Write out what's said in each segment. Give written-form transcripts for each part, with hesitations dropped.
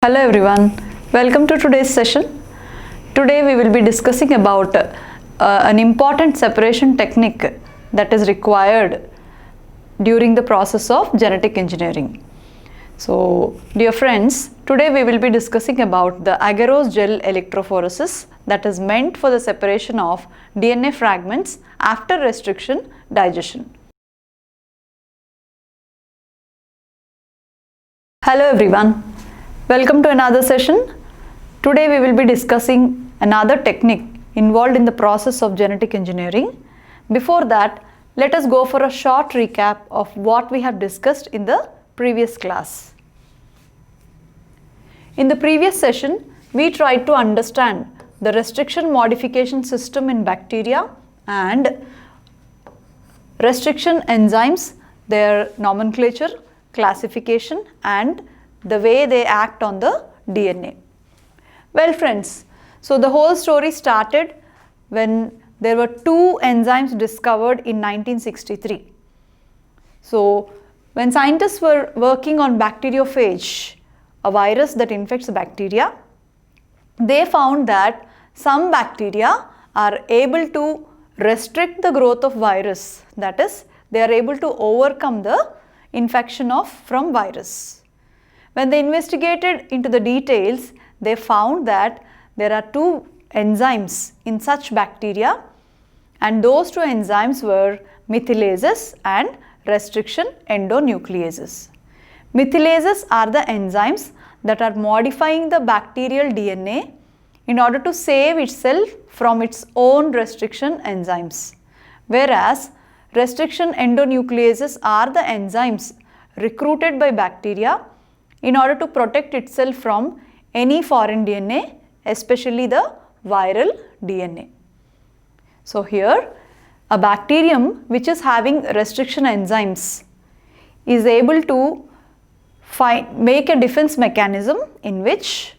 Hello everyone, welcome to today's session. Today we will be discussing about an important separation technique that is required during the process of genetic engineering. So dear friends, today we will be discussing about the Agarose Gel Electrophoresis that is meant for the separation of DNA fragments after restriction digestion. Hello everyone. Welcome to another session. Today we will be discussing another technique involved in the process of genetic engineering. Before that, let us go for a short recap of what we have discussed in the previous class. In the previous session, we tried to understand the restriction modification system in bacteria and restriction enzymes, their nomenclature, classification and the way they act on the DNA. Well friends, so the whole story started when there were two enzymes discovered in 1963. So when scientists were working on bacteriophage, a virus that infects bacteria, they found that some bacteria are able to restrict the growth of virus, that is, they are able to overcome the infection from virus. When they investigated into the details, they found that there are two enzymes in such bacteria, and those two enzymes were methylases and restriction endonucleases. Methylases are the enzymes that are modifying the bacterial DNA in order to save itself from its own restriction enzymes, whereas restriction endonucleases are the enzymes recruited by bacteria in order to protect itself from any foreign DNA, especially the viral DNA. So here, a bacterium which is having restriction enzymes is able to make a defense mechanism in which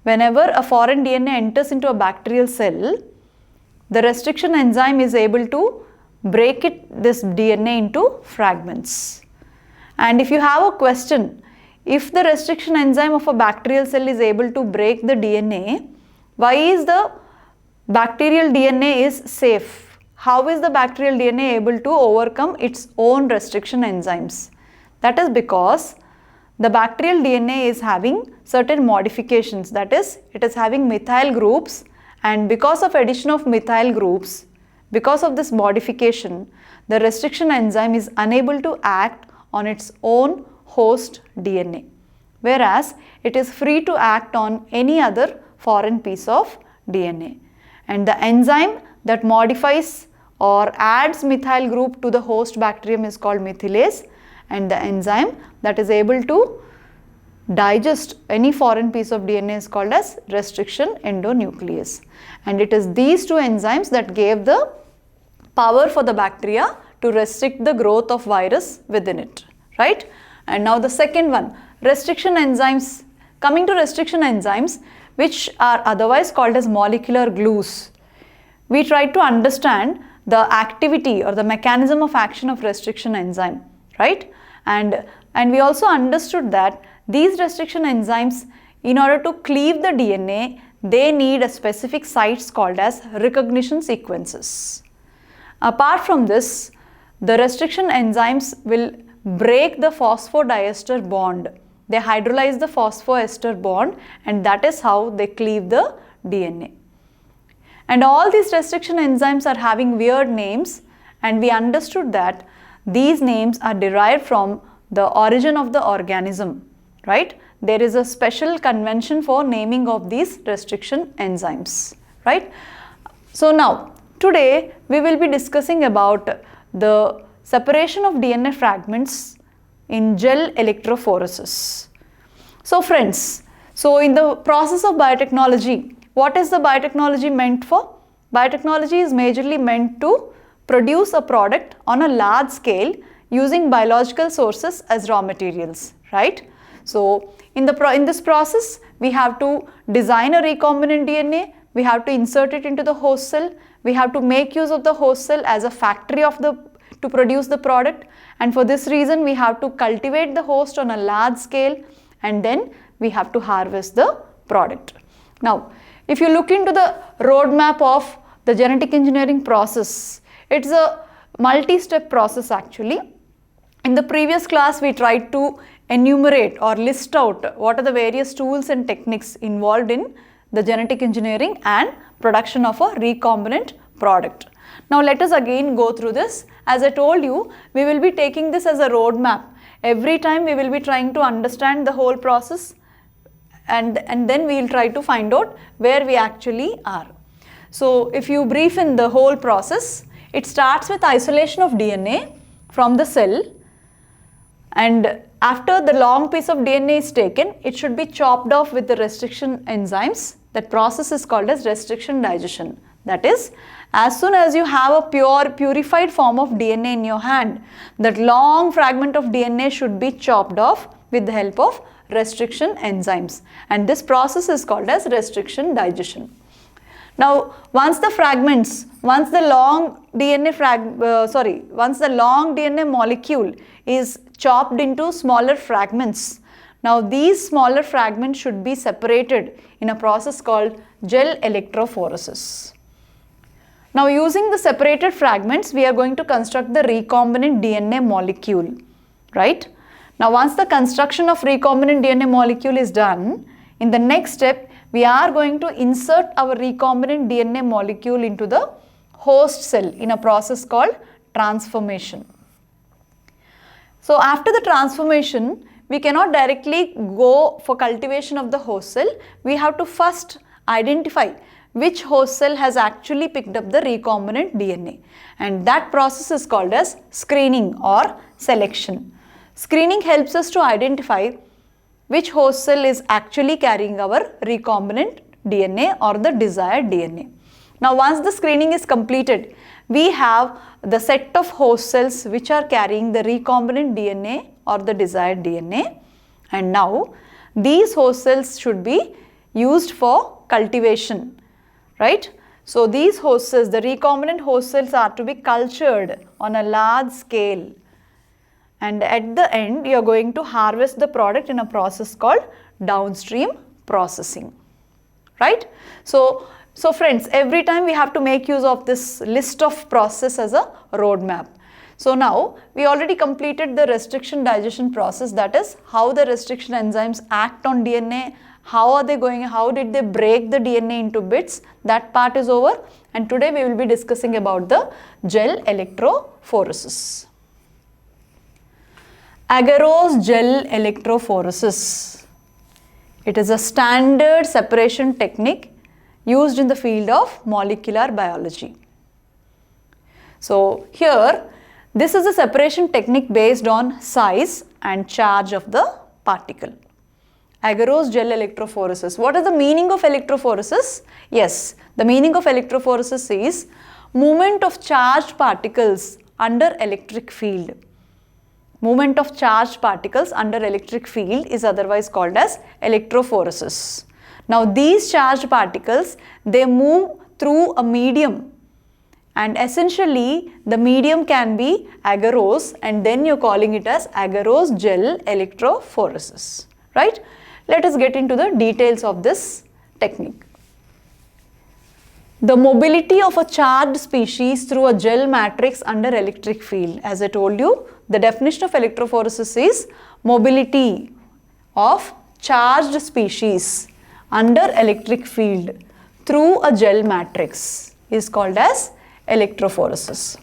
whenever a foreign DNA enters into a bacterial cell, the restriction enzyme is able to break this DNA into fragments. And if you have a question, if the restriction enzyme of a bacterial cell is able to break the DNA, why is the bacterial DNA is safe? How is the bacterial DNA able to overcome its own restriction enzymes? That is because the bacterial DNA is having certain modifications, that is, it is having methyl groups, and because of addition of methyl groups, because of this modification, the restriction enzyme is unable to act on its own host DNA, whereas it is free to act on any other foreign piece of DNA. And the enzyme that modifies or adds methyl group to the host bacterium is called methylase, and the enzyme that is able to digest any foreign piece of DNA is called as restriction endonuclease. And it is these two enzymes that gave the power for the bacteria to restrict the growth of virus within it, right? And now the second one, restriction enzymes. Coming to restriction enzymes, which are otherwise called as molecular glues, we tried to understand the activity or the mechanism of action of restriction enzyme, right? And we also understood that these restriction enzymes, in order to cleave the DNA, they need a specific sites called as recognition sequences. Apart from this, the restriction enzymes will break the phosphodiester bond. They hydrolyze the phosphoester bond, and that is how they cleave the DNA. And all these restriction enzymes are having weird names, and we understood that these names are derived from the origin of the organism, right? There is a special convention for naming of these restriction enzymes, right? So now, today we will be discussing about the separation of DNA fragments in gel electrophoresis. So friends, so in the process of biotechnology, what is the biotechnology meant for? Biotechnology is majorly meant to produce a product on a large scale using biological sources as raw materials, right? So in this process, we have to design a recombinant DNA, we have to insert it into the host cell, we have to make use of the host cell as a factory to produce the product, and for this reason we have to cultivate the host on a large scale and then we have to harvest the product. Now, if you look into the roadmap of the genetic engineering process, it's a multi-step process actually. In the previous class, we tried to enumerate or list out what are the various tools and techniques involved in the genetic engineering and production of a recombinant product. Now let us again go through this. As I told you, we will be taking this as a roadmap. Every time we will be trying to understand the whole process, and then we will try to find out where we actually are. So if you brief in the whole process, it starts with isolation of DNA from the cell, and after the long piece of DNA is taken, it should be chopped off with the restriction enzymes. That process is called as restriction digestion. That is, as soon as you have a purified form of DNA in your hand, that long fragment of DNA should be chopped off with the help of restriction enzymes, and this process is called as restriction digestion. Now, once the long DNA molecule is chopped into smaller fragments, now these smaller fragments should be separated in a process called gel electrophoresis. Now, using the separated fragments, we are going to construct the recombinant DNA molecule, right? Now, once the construction of recombinant DNA molecule is done, in the next step, we are going to insert our recombinant DNA molecule into the host cell in a process called transformation. So, after the transformation, we cannot directly go for cultivation of the host cell. We have to first identify which host cell has actually picked up the recombinant DNA, and that process is called as screening or selection. Screening helps us to identify which host cell is actually carrying our recombinant DNA or the desired DNA. Now, once the screening is completed, we have the set of host cells which are carrying the recombinant DNA or the desired DNA, and now these host cells should be used for cultivation, right? So, these host cells, the recombinant host cells, are to be cultured on a large scale, and at the end you are going to harvest the product in a process called downstream processing, right? So friends, every time we have to make use of this list of process as a roadmap. So now we already completed the restriction digestion process, that is how the restriction enzymes act on DNA, how did they break the DNA into bits. That part is over, and today we will be discussing about the gel electrophoresis. Agarose Gel Electrophoresis. It is a standard separation technique used in the field of molecular biology. So here, this is a separation technique based on size and charge of the particle. Agarose Gel Electrophoresis. What is the meaning of electrophoresis? Yes, the meaning of electrophoresis is movement of charged particles under electric field. Movement of charged particles under electric field is otherwise called as electrophoresis. Now, these charged particles, they move through a medium, and essentially the medium can be agarose, and then you're calling it as agarose gel electrophoresis, right? Let us get into the details of this technique. The mobility of a charged species through a gel matrix under electric field. As I told you, the definition of electrophoresis is mobility of charged species under electric field through a gel matrix is called as electrophoresis.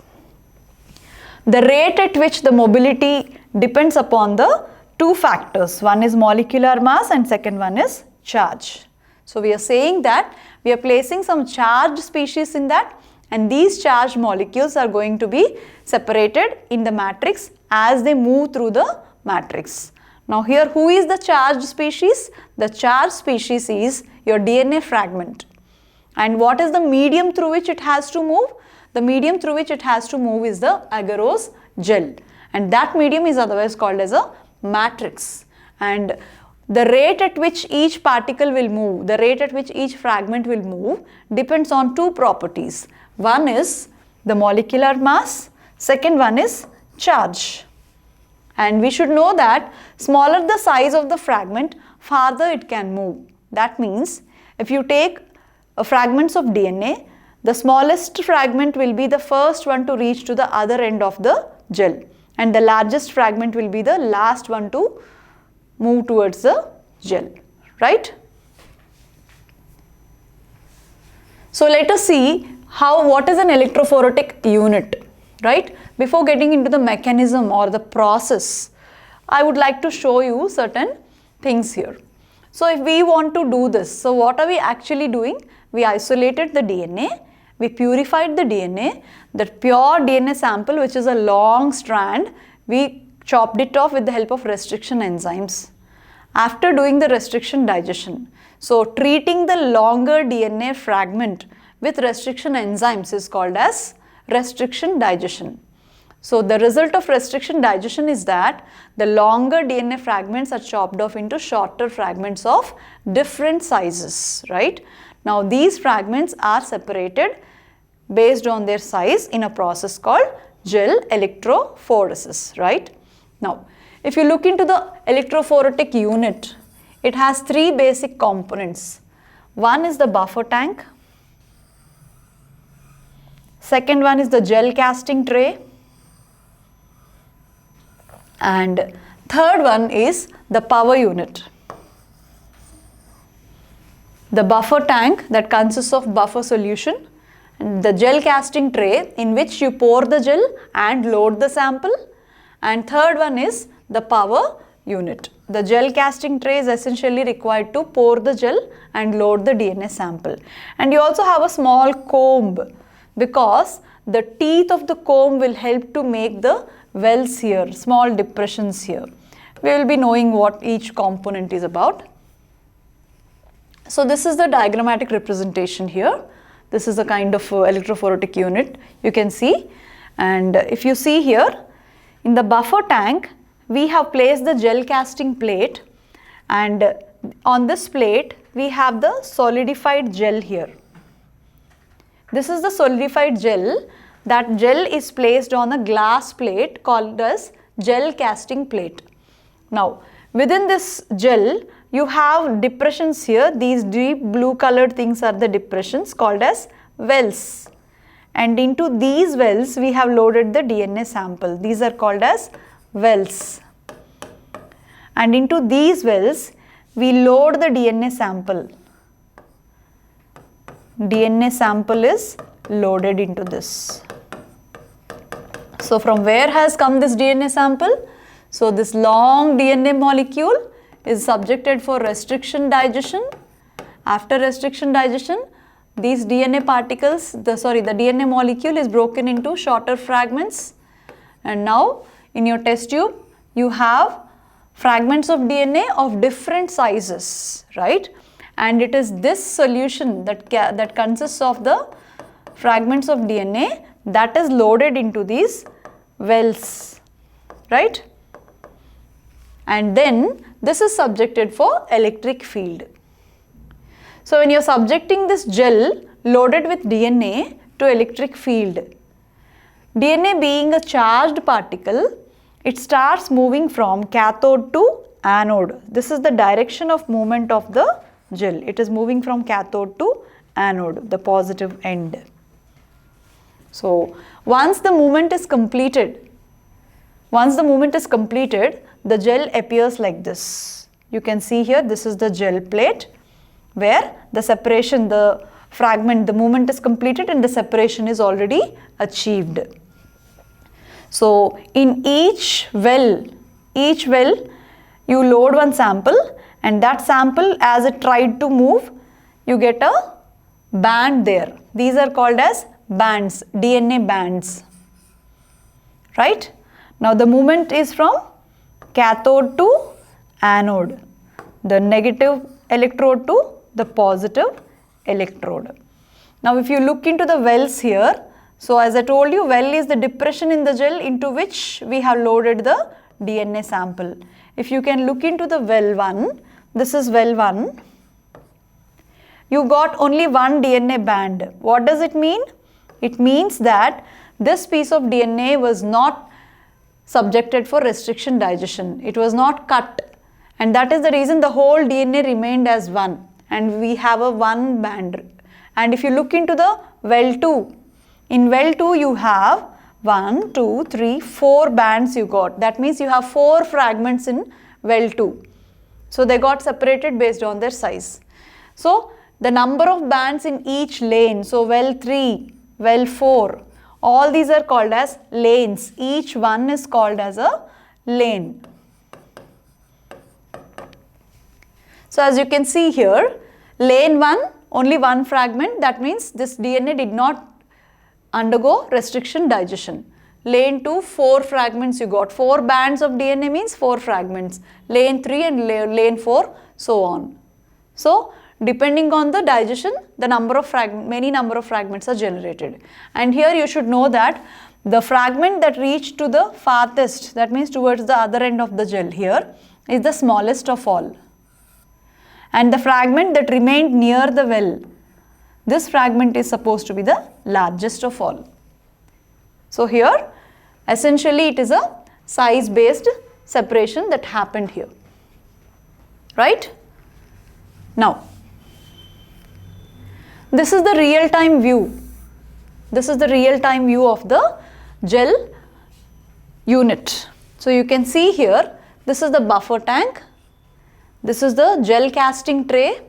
The rate at which the mobility depends upon the two factors. One is molecular mass and second one is charge. So we are saying that we are placing some charged species in that, and these charged molecules are going to be separated in the matrix as they move through the matrix. Now here, who is the charged species? The charged species is your DNA fragment. And what is the medium through which it has to move? The medium through which it has to move is the agarose gel, and that medium is otherwise called as a matrix. And the rate at which each particle will move, the rate at which each fragment will move depends on two properties. One is the molecular mass, second one is charge. And we should know that smaller the size of the fragment, farther it can move. That means if you take fragments of DNA, the smallest fragment will be the first one to reach to the other end of the gel, and the largest fragment will be the last one to move towards the gel, right? So let us see what is an electrophoretic unit, right? Before getting into the mechanism or the process, I would like to show you certain things here. So if we want to do this, so what are we actually doing? We isolated the DNA, we purified the DNA, that pure DNA sample, which is a long strand, we chopped it off with the help of restriction enzymes. After doing the restriction digestion, so treating the longer DNA fragment with restriction enzymes is called as restriction digestion. So the result of restriction digestion is that the longer DNA fragments are chopped off into shorter fragments of different sizes, right? Now these fragments are separated based on their size in a process called gel electrophoresis, right? Now, if you look into the electrophoretic unit, it has three basic components. One is the buffer tank, second one is the gel casting tray, and third one is the power unit. The buffer tank that consists of buffer solution, the gel casting tray in which you pour the gel and load the sample, and third one is the power unit. The gel casting tray is essentially required to pour the gel and load the DNA sample. And you also have a small comb, because the teeth of the comb will help to make the wells here, small depressions here. We will be knowing what each component is about. So this is the diagrammatic representation here. This is a kind of electrophoretic unit you can see. And if you see here, in the buffer tank, we have placed the gel casting plate, and on this plate we have the solidified gel here. This is the solidified gel. That gel is placed on a glass plate called as gel casting plate. Now within this gel you have depressions here. These deep blue colored things are the depressions called as wells, and into these wells we have loaded the DNA sample. These are called as wells, and into these wells we load the DNA sample. DNA sample is loaded into this. So from where has come this DNA sample? So this long DNA molecule is subjected for restriction digestion. After restriction digestion, these DNA particles, the DNA molecule is broken into shorter fragments, and now in your test tube you have fragments of DNA of different sizes, right? And it is this solution that consists of the fragments of DNA that is loaded into these wells, right? And then this is subjected for electric field. So when you are subjecting this gel loaded with DNA to electric field, DNA being a charged particle, it starts moving from cathode to anode. This is the direction of movement of the gel. It is moving from cathode to anode, the positive end. So once the movement is completed, the gel appears like this. You can see here, this is the gel plate where the separation, the fragment, the movement is completed and the separation is already achieved. So in each well you load one sample, and that sample, as it tried to move, you get a band there. These are called as bands, DNA bands, right? Now the movement is from cathode to anode, the negative electrode to the positive electrode. Now if you look into the wells here, so as I told you, well is the depression in the gel into which we have loaded the DNA sample. If you can look into the well 1, this is well 1, you got only one DNA band. What does it mean? It means that this piece of DNA was not subjected for restriction digestion. It was not cut and that is the reason the whole DNA remained as one, and we have a one band. And if you look into the well 2, in well 2 you have 1, 2, 3, 4 bands you got. That means you have 4 fragments in well 2. So they got separated based on their size. So the number of bands in each lane, so well 3, well 4, all these are called as lanes. Each one is called as a lane. So as you can see here, lane 1, only one fragment, that means this DNA did not undergo restriction digestion. Lane 2, 4 fragments you got. 4 bands of DNA means 4 fragments. Lane 3 and lane 4, so on. So depending on the digestion, the number of many number of fragments are generated. And here you should know that the fragment that reached to the farthest, that means towards the other end of the gel here, is the smallest of all. And the fragment that remained near the well, this fragment is supposed to be the largest of all. So here, essentially it is a size-based separation that happened here, right? Now, this is the real-time view. This is the real-time view of the gel unit. So you can see here, this is the buffer tank, this is the gel casting tray,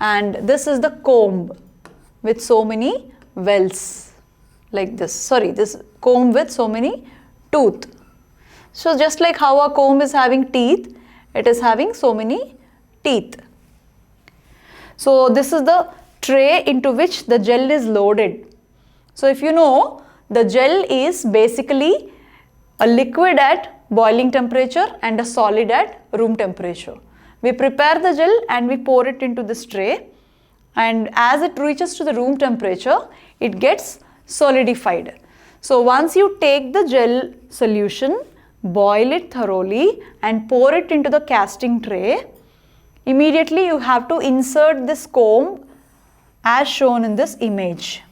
and this is the comb with so many wells like this. Sorry, this comb with so many tooth. So just like how a comb is having teeth, it is having so many teeth. So this is the tray into which the gel is loaded. So if you know, the gel is basically a liquid at boiling temperature and a solid at room temperature. We prepare the gel and we pour it into this tray, and as it reaches to the room temperature, it gets solidified. So once you take the gel solution, boil it thoroughly and pour it into the casting tray, immediately you have to insert this comb as shown in this image.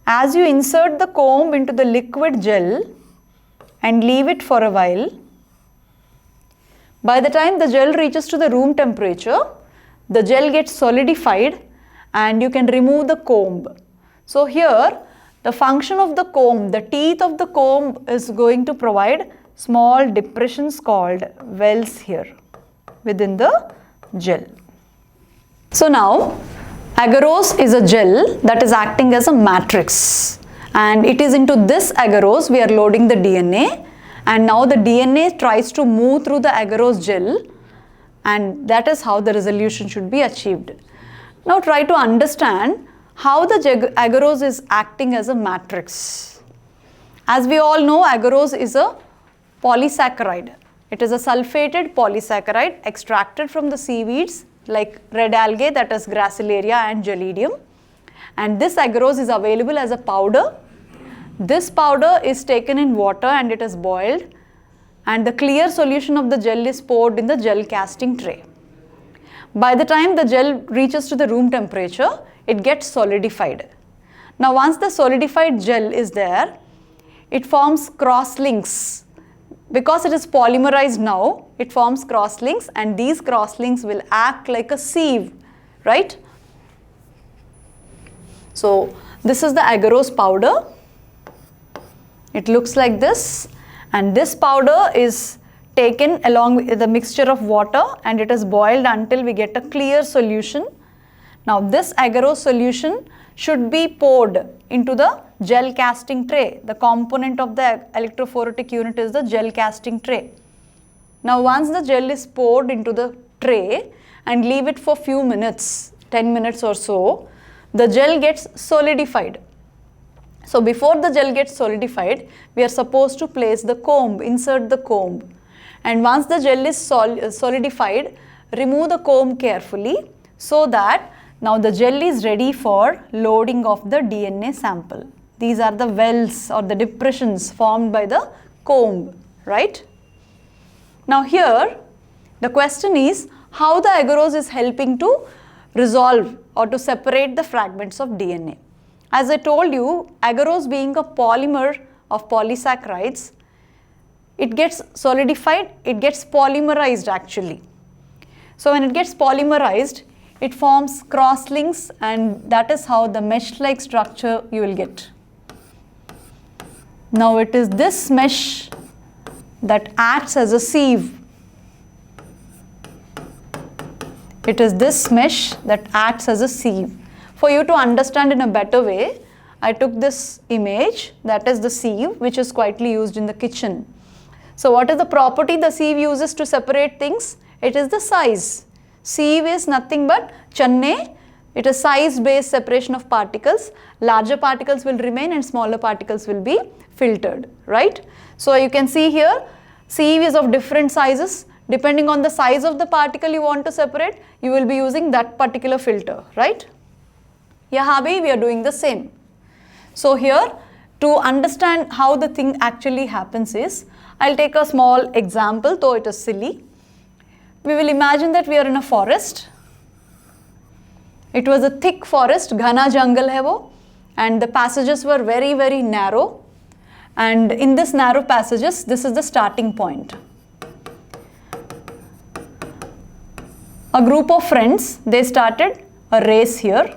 As you insert the comb into the liquid gel and leave it for a while, by the time the gel reaches to the room temperature, the gel gets solidified and you can remove the comb. So here, the function of the comb, the teeth of the comb is going to provide small depressions called wells here within the gel. So now, agarose is a gel that is acting as a matrix, and it is into this agarose we are loading the DNA, and now the DNA tries to move through the agarose gel, and that is how the resolution should be achieved. Now try to understand how the agarose is acting as a matrix. As we all know, agarose is a polysaccharide. It is a sulfated polysaccharide extracted from the seaweeds like red algae, that is Gracilaria and Gelidium, and this agarose is available as a powder. This powder is taken in water and it is boiled, and the clear solution of the gel is poured in the gel casting tray. By the time the gel reaches to the room temperature, it gets solidified. Now once the solidified gel is there, it forms cross links. Because it is polymerized now, it forms cross links, and these cross links will act like a sieve, right? So this is the agarose powder. It looks like this, and this powder is taken along with the mixture of water and it is boiled until we get a clear solution. Now this agarose solution should be poured into the gel casting tray. The component of the electrophoretic unit is the gel casting tray. Now once the gel is poured into the tray and leave it for few minutes, 10 minutes or so, the gel gets solidified. So before the gel gets solidified, we are supposed to place the comb, insert the comb. And once the gel is solidified, remove the comb carefully so that now the gel is ready for loading of the DNA sample. These are the wells or the depressions formed by the comb, right? Now here, the question is how the agarose is helping to resolve or to separate the fragments of DNA. As I told you, agarose being a polymer of polysaccharides, it gets solidified, it gets polymerized actually. So when it gets polymerized, it forms crosslinks, and that is how the mesh-like structure you will get. Now it is this mesh that acts as a sieve. It is this mesh that acts as a sieve. For you to understand in a better way, I took this image, that is the sieve, which is quietly used in the kitchen. So what is the property the sieve uses to separate things? It is the size. Sieve is nothing but channe. It is size-based separation of particles. Larger particles will remain and smaller particles will be filtered, right? So you can see here, sieve is of different sizes. Depending on the size of the particle you want to separate, you will be using that particular filter, right? Yahan bhi we are doing the same. So here, to understand how the thing actually happens is, I'll take a small example, though it is silly. We will imagine that we are in a forest. It was a thick forest, ghana jungle hai wo, and the passages were very, very narrow. And in this narrow passages, this is the starting point. A group of friends, they started a race here.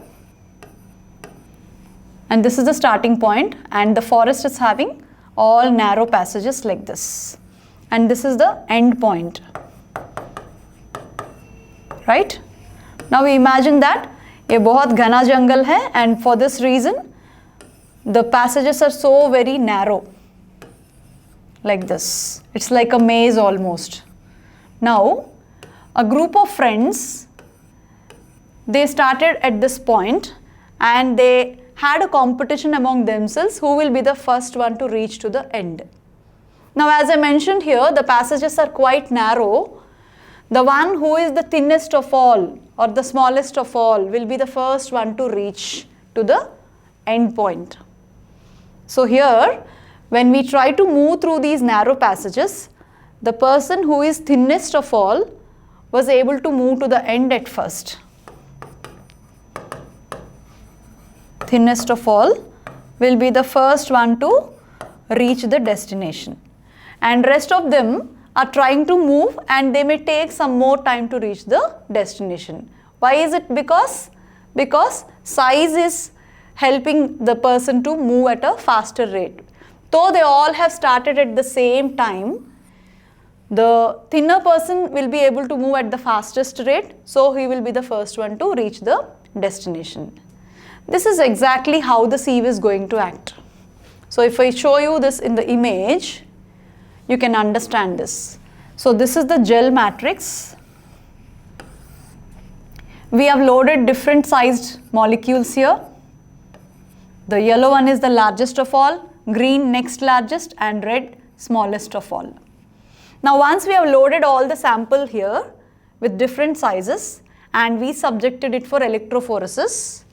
And this is the starting point, and the forest is having all narrow passages like this. And this is the end point. Right? Now we imagine that ये बहुत घना जंगल है, and for this reason the passages are so very narrow like this. It's like a maze almost. Now a group of friends, they started at this point and they had a competition among themselves who will be the first one to reach to the end. Now as I mentioned here, the passages are quite narrow. The one who is the thinnest of all or the smallest of all will be the first one to reach to the end point. So here, when we try to move through these narrow passages, the person who is thinnest of all was able to move to the end at first. Thinnest of all will be the first one to reach the destination, and rest of them are trying to move and they may take some more time to reach the destination. Why is it? Because size is helping the person to move at a faster rate. Though they all have started at the same time, the thinner person will be able to move at the fastest rate, so he will be the first one to reach the destination. This is exactly how the sieve is going to act. So if I show you this in the image, you can understand this. So this is the gel matrix. We have loaded different sized molecules here. The yellow one is the largest of all, green next largest, and red smallest of all. Now once we have loaded all the sample here with different sizes and we subjected it for electrophoresis,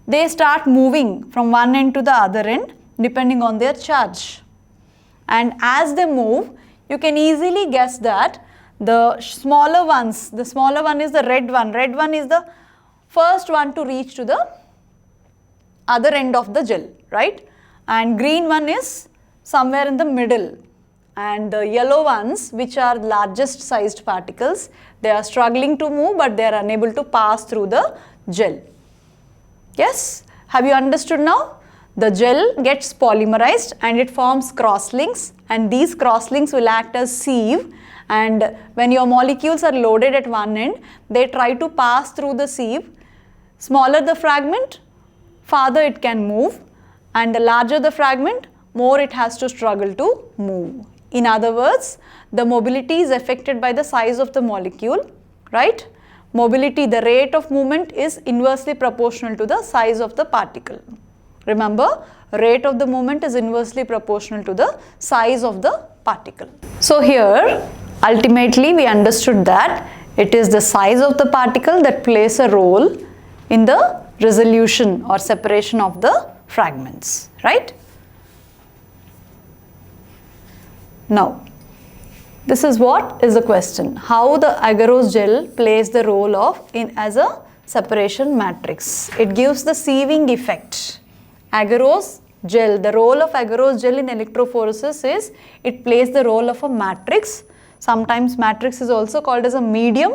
they start moving from one end to the other end depending on their charge. And as they move, you can easily guess that the smaller ones, the smaller one is the red one is the first one to reach to the other end of the gel, right? And green one is somewhere in the middle. And the yellow ones, which are largest sized particles, they are struggling to move but they are unable to pass through the gel. Yes? Have you understood now? The gel gets polymerized and it forms crosslinks, and these crosslinks will act as sieve, and when your molecules are loaded at one end, they try to pass through the sieve. Smaller the fragment, farther it can move, and the larger the fragment, more it has to struggle to move. In other words, the mobility is affected by the size of the molecule, right? Mobility, the rate of movement is inversely proportional to the size of the particle. Remember, rate of the movement is inversely proportional to the size of the particle. So here, ultimately we understood that it is the size of the particle that plays a role in the resolution or separation of the fragments, right? Now, this is what is the question. How the agarose gel plays the role of as a separation matrix. It gives the sieving effect. Agarose gel, the role of agarose gel in electrophoresis is it plays the role of a matrix. Sometimes matrix is also called as a medium,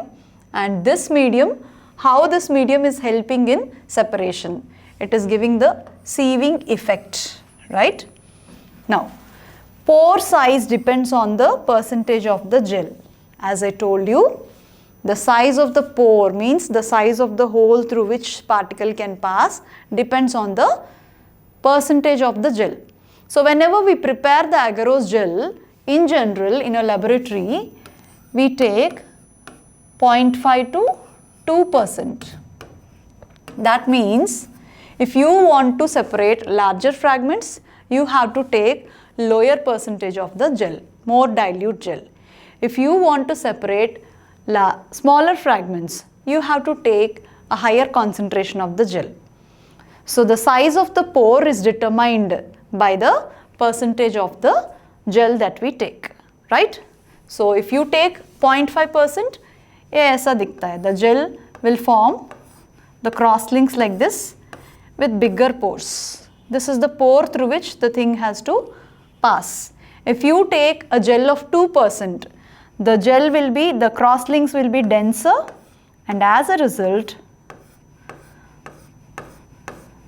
and this medium, how this medium is helping in separation. It is giving the sieving effect, right? Now, pore size depends on the percentage of the gel. As I told you, the size of the pore means the size of the hole through which particle can pass depends on the percentage of the gel. So, whenever we prepare the agarose gel, in general in a laboratory, we take 0.5 to 2%. That means if you want to separate larger fragments, you have to take lower percentage of the gel, more dilute gel. If you want to separate smaller fragments, you have to take a higher concentration of the gel. So, the size of the pore is determined by the percentage of the gel that we take, right? So, if you take 0.5%, ऐसा दिखता है, the gel will form the cross links like this with bigger pores. This is the pore through which the thing has to pass. If you take a gel of 2%, the cross links will be denser, and as a result,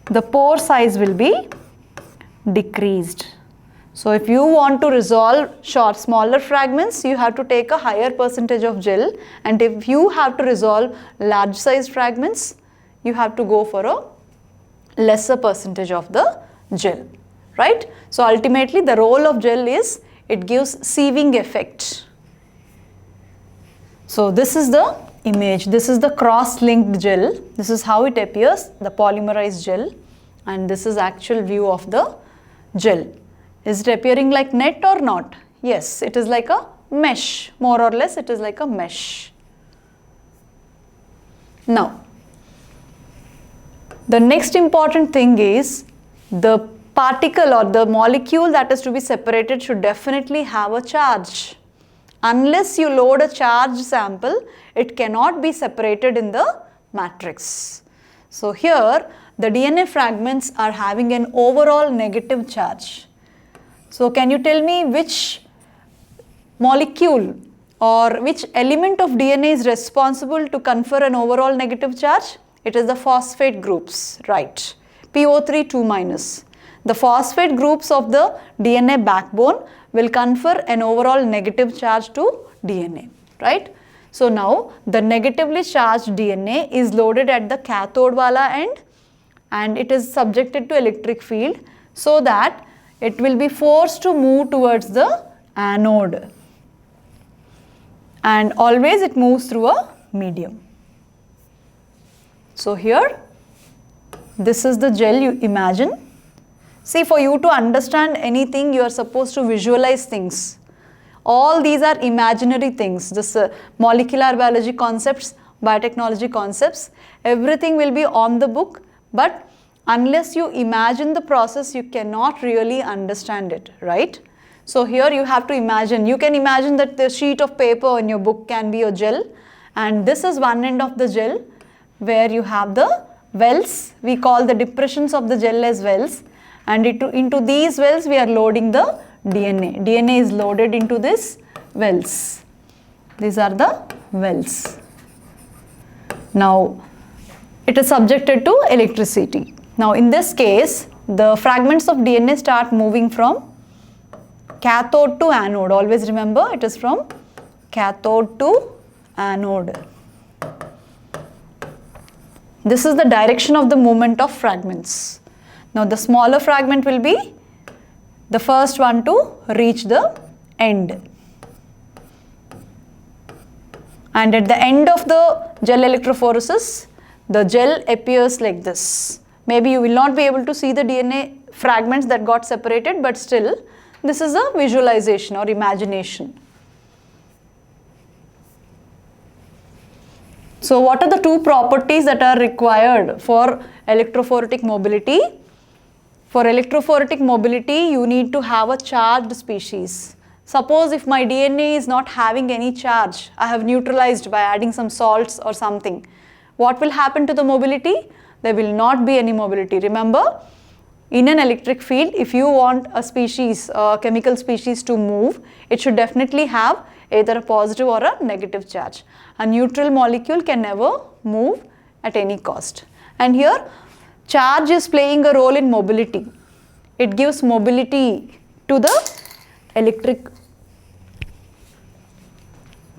the pore size will be decreased. So, if you want to resolve smaller fragments, you have to take a higher percentage of gel, and if you have to resolve large size fragments, you have to go for a lesser percentage of the gel, right? So, ultimately the role of gel is it gives sieving effect. So, this is the image, this is the cross-linked gel, this is how it appears, the polymerized gel, and this is actual view of the gel. Is it appearing like net or not? Yes, it is like a mesh, more or less it is like a mesh. Now, the next important thing is the particle or the molecule that is to be separated should definitely have a charge. Unless you load a charged sample, it cannot be separated in the matrix. So, here the DNA fragments are having an overall negative charge. So, can you tell me which molecule or which element of DNA is responsible to confer an overall negative charge? It is the phosphate groups, right? PO3 2-. The phosphate groups of the DNA backbone will confer an overall negative charge to DNA, right? So, now the negatively charged DNA is loaded at the cathode wala end and it is subjected to electric field so that it will be forced to move towards the anode, and always it moves through a medium. So, here this is the gel you imagine. See, for you to understand anything, you are supposed to visualize things. All these are imaginary things, this molecular biology concepts, biotechnology concepts, everything will be on the book, but unless you imagine the process, you cannot really understand it, right? So, here you have to imagine, you can imagine that the sheet of paper in your book can be a gel, and this is one end of the gel where you have the wells, we call the depressions of the gel as wells, and into these wells we are loading the DNA. DNA is loaded into this wells. These are the wells. Now, it is subjected to electricity. Now, in this case, the fragments of DNA start moving from cathode to anode. Always remember, it is from cathode to anode. This is the direction of the movement of fragments. Now, the smaller fragment will be the first one to reach the end. And at the end of the gel electrophoresis, the gel appears like this. Maybe you will not be able to see the DNA fragments that got separated, but still this is a visualization or imagination. So, what are the two properties that are required for electrophoretic mobility? For electrophoretic mobility, you need to have a charged species. Suppose if my DNA is not having any charge, I have neutralized by adding some salts or something. What will happen to the mobility? There will not be any mobility. Remember, in an electric field, if you want a species, a chemical species to move, it should definitely have either a positive or a negative charge. A neutral molecule can never move at any cost. And here, charge is playing a role in mobility. It gives mobility to the electric.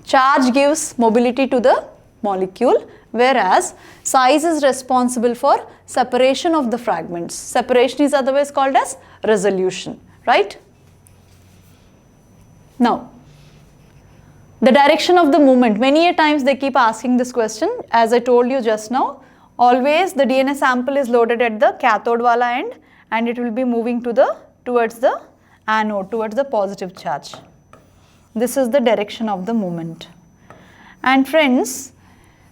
Charge gives mobility to the molecule, whereas size is responsible for separation of the fragments. Separation is otherwise called as resolution, right? Now, the direction of the movement. Many a times they keep asking this question. As I told you just now, always the DNA sample is loaded at the cathode wala end and it will be moving towards the anode, towards the positive charge. This is the direction of the movement. And friends,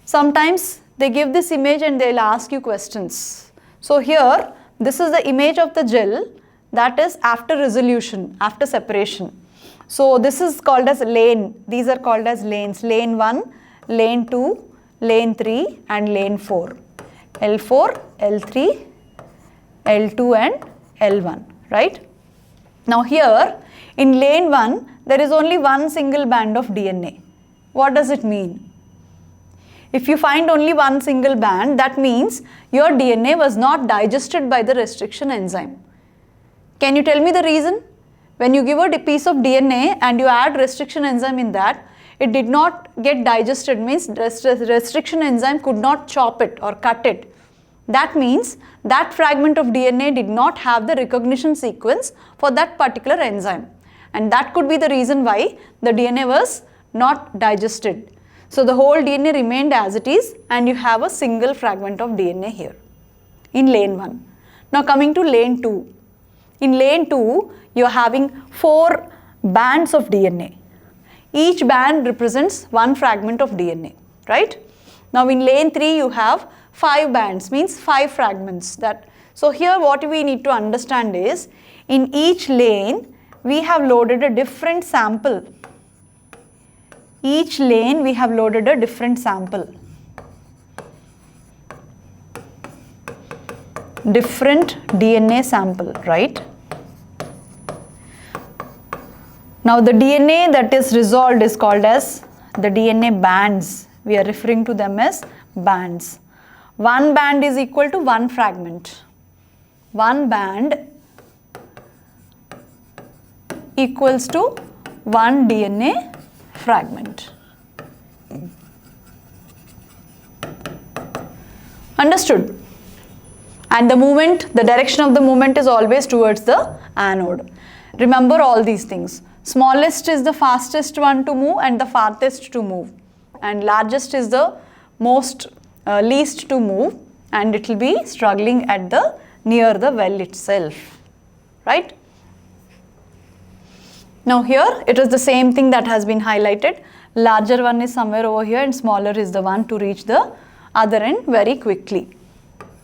sometimes they give this image and they will ask you questions. So here, this is the image of the gel, that is after resolution, after separation. So this is called as lane. These are called as lanes. Lane 1, lane 2, lane 3 and lane 4. L4, L3, L2 and L1, right? Now here, in lane 1, there is only one single band of DNA. What does it mean? If you find only one single band, that means your DNA was not digested by the restriction enzyme. Can you tell me the reason? When you give a piece of DNA and you add restriction enzyme in that, it did not get digested, means restriction enzyme could not chop it or cut it. That means that fragment of DNA did not have the recognition sequence for that particular enzyme. And that could be the reason why the DNA was not digested. So the whole DNA remained as it is and you have a single fragment of DNA here in lane 1. Now coming to lane 2. In lane 2, you are having 4 bands of DNA. Each band represents one fragment of DNA, right? Now in lane 3, you have 5 bands, means 5 fragments. So here what we need to understand is, in each lane, we have loaded a different sample. Each lane we have loaded a different sample. Different DNA sample, right? Now the DNA that is resolved is called as the DNA bands. We are referring to them as bands. One band is equal to one fragment. One band equals to one DNA fragment. Understood? And the movement, the direction of the movement is always towards the anode. Remember all these things. Smallest is the fastest one to move and the farthest to move. And largest is the most least to move, and it will be struggling at the near the well itself, right? Now here it is the same thing that has been highlighted. Larger one is somewhere over here and smaller is the one to reach the other end very quickly.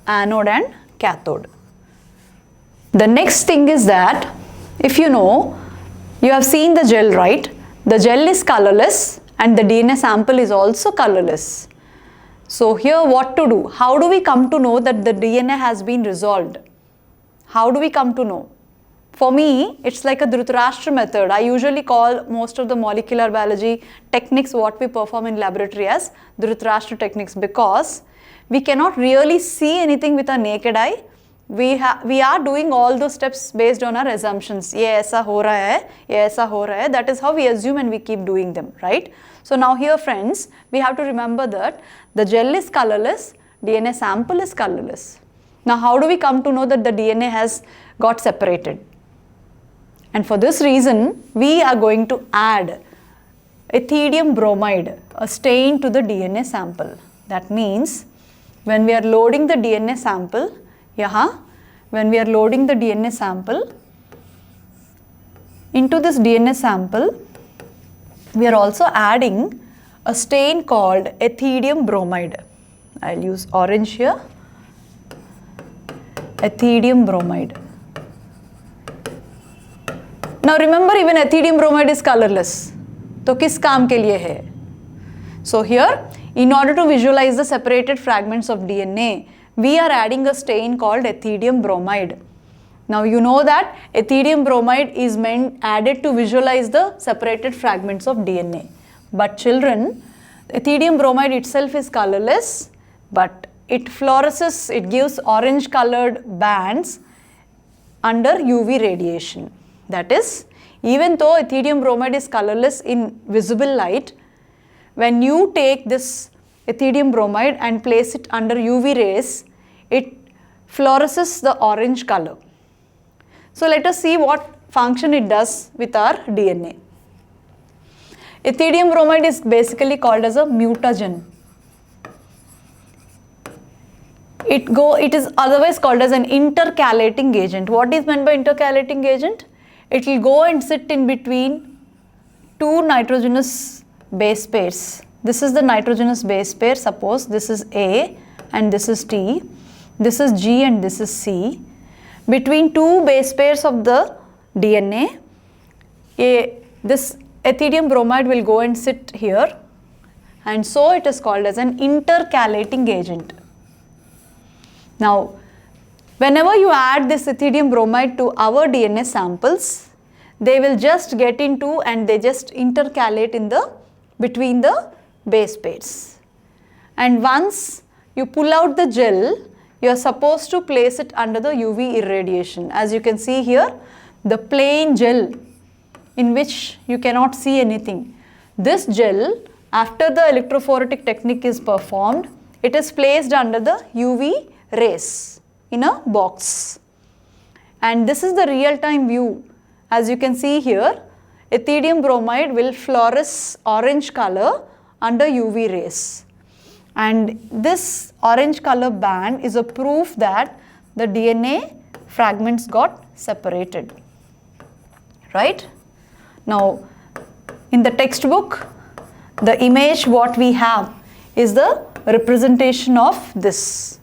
Anode and cathode. The next thing is that, if you know, you have seen the gel, right? The gel is colorless and the DNA sample is also colorless. So here what to do? How do we come to know that the DNA has been resolved? How do we come to know? For me, it's like a Dhritarashtra method. I usually call most of the molecular biology techniques what we perform in laboratory as Dhritarashtra techniques, because we cannot really see anything with our naked eye. We are doing all those steps based on our assumptions. Ye aisa ho raha hai, ye aisa ho raha hai. That is how we assume and we keep doing them, right? So now here, friends, we have to remember that the gel is colorless, DNA sample is colorless. Now how do we come to know that the DNA has got separated? And for this reason, we are going to add ethidium bromide, a stain, to the DNA sample. That means when we are loading the DNA sample, when we are loading the DNA sample into this DNA sample, we are also adding a stain called ethidium bromide. I'll use orange here. Ethidium bromide. Now remember, even ethidium bromide is colorless. तो किस काम के लिए है? So here, in order to visualize the separated fragments of DNA, we are adding a stain called ethidium bromide. Now you know that ethidium bromide is added to visualize the separated fragments of DNA. But children, ethidium bromide itself is colorless, but it fluoresces, it gives orange colored bands under UV radiation. That is, even though ethidium bromide is colorless in visible light, when you take this ethidium bromide and place it under UV rays, it fluoresces the orange color. So let us see what function it does with our DNA. Ethidium bromide is basically called as a mutagen. It is otherwise called as an intercalating agent. What is meant by intercalating agent? It will go and sit in between two nitrogenous base pairs. This is the nitrogenous base pair. Suppose this is A and this is T. This is G and this is C. Between two base pairs of the DNA, this ethidium bromide will go and sit here, and so it is called as an intercalating agent. Now, whenever you add this ethidium bromide to our DNA samples, they will just get into and they just intercalate in between the base pairs. And once you pull out the gel, you are supposed to place it under the UV irradiation. As you can see here, the plain gel in which you cannot see anything. This gel, after the electrophoretic technique is performed, it is placed under the UV rays in a box. And this is the real-time view. As you can see here, ethidium bromide will fluoresce orange color under UV rays. And this orange color band is a proof that the DNA fragments got separated. Right? Now, in the textbook, the image what we have is the representation of this.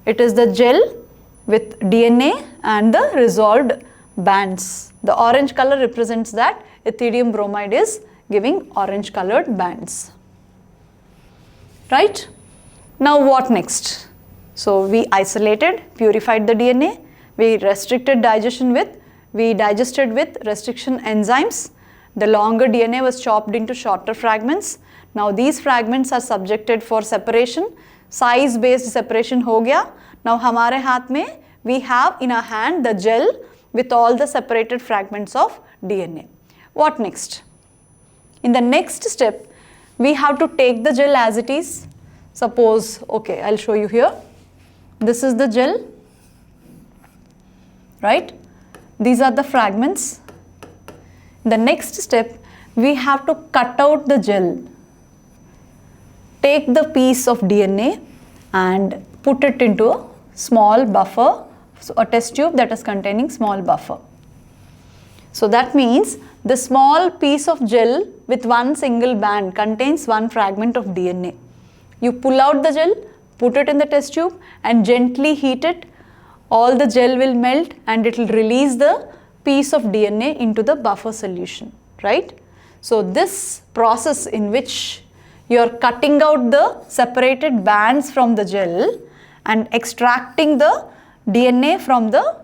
It is the gel with DNA and the resolved bands. The orange color represents that ethidium bromide is giving orange colored bands. Right? Now what next? So we isolated, purified the DNA, we digested with restriction enzymes. The longer DNA was chopped into shorter fragments. Now these fragments are subjected for separation. Size based separation ho gaya. Now hamare haath mein we have in our hand the gel with all the separated fragments of DNA. What next? In the next step, we have to take the gel as it is. Suppose, okay, I'll show you here. This is the gel, right? These are the fragments. The next step, we have to cut out the gel. Take the piece of DNA and put it into a small buffer, so a test tube that is containing small buffer. So that means the small piece of gel with one single band contains one fragment of DNA. You pull out the gel, put it in the test tube and gently heat it. All the gel will melt and it will release the piece of DNA into the buffer solution, right? So this process in which you are cutting out the separated bands from the gel and extracting the DNA from the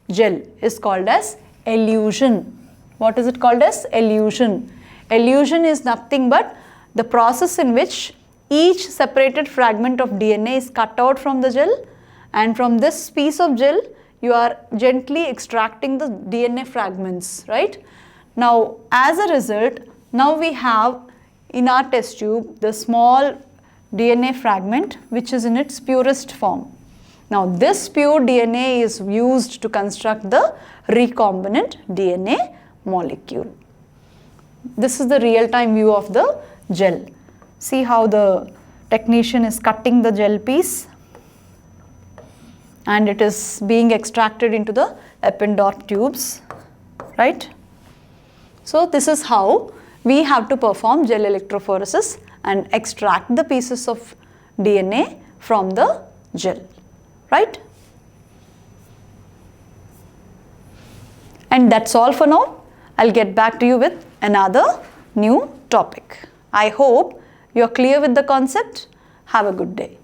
gel is called as elution. What is it called as? Elution. Elution is nothing but the process in which each separated fragment of DNA is cut out from the gel, and from this piece of gel you are gently extracting the DNA fragments, right? Now as a result, now we have in our test tube the small DNA fragment which is in its purest form. Now this pure DNA is used to construct the recombinant DNA molecule. This is the real-time view of the gel. See how the technician is cutting the gel piece and it is being extracted into the Eppendorf tubes, right? So this is how we have to perform gel electrophoresis and extract the pieces of DNA from the gel, right? And that's all for now. I'll get back to you with another new topic. I hope you are clear with the concept. Have a good day.